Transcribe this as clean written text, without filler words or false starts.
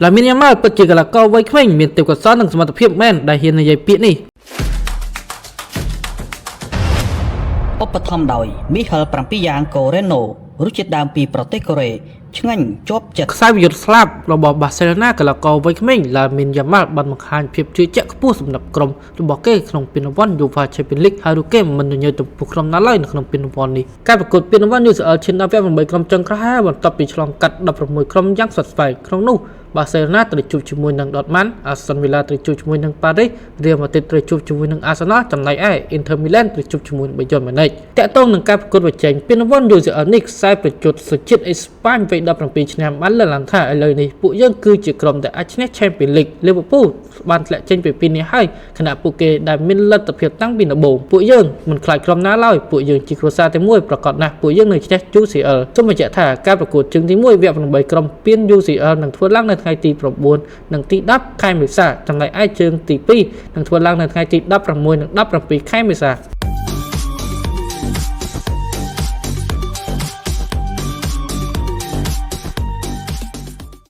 là minimal bất kỳ là câu với mình miền tiểu của xóa nâng smart phiệp men đại hiện là dây piết này ឧបត្ថម្ភដោយ Michael 7 យ៉ាង Coreno រសជាតិដើមពីប្រទេសកូរ៉េឆ្ងាញ់ជាប់ចិត្ត ខ្សែប្រយុទ្ធស្លាប់របស់ Barcelona កីឡាករវ័យក្មេង Lamine Yamal បានបង្ហាញភាពជឿជាក់ខ្ពស់សម្រាប់ក្រុមរបស់គេក្នុងពានរង្វាន់ UEFA Champions League ហើយរូបគេមិនញញើទំពុះក្រុមណាឡើយនៅក្នុងពានរង្វាន់នេះការប្រកួតពានរង្វាន់ UCL ឈានដល់វគ្គ 8 ក្រុមចុងក្រោយហើយបន្ទាប់ពីឆ្លងកាត់ 16 ក្រុមយ៉ាងស្វិតស្វាញក្នុងនោះ Barcelona ត្រូវជួបជាមួយនឹង Dortmund Aston Villa ត្រូវជួបជាមួយនឹង Paris Real Madrid ត្រូវជួបជាមួយនឹង Arsenal ចំណែកឯ Inter Milan ត្រូវជួបជាមួយនឹង Bayern Munich តាក់ទងនឹងការប្រកួតប្រជែងពានរង្វាន់ UCL នេះខ្សែប្រយុទ្ធសុជាតិអេស្ប៉ាញវ័យ 17 ឆ្នាំបានលើកឡើងថាឥឡូវនេះពួកយើងគឺជាក្រុមដែលអាចឈ្នះ Champions League Liverpool បានធ្លាក់ចេញពីនេះហើយខណៈពួកគេដែលមានលទ្ធភាពតាំងពីដំបូងពួកយើងមិនខ្លាចក្រុមណាឡើយពួកយើងជាគ្រួសារតែមួយប្រកបណាស់ពួកយើងនឹងឈ្នះ UCL សូមបញ្ជាក់ថាការប្រកួតជើងទី1វគ្គ 8 ក្រុមពាន UCL នឹងធ្វើឡើងនៅថ្ងៃទី 9 និងទី 10 ខែមេសាចំណែកឯជើងទី 2 នឹងធ្វើឡើងនៅថ្ងៃទី 16 និង 17 ខែមេសា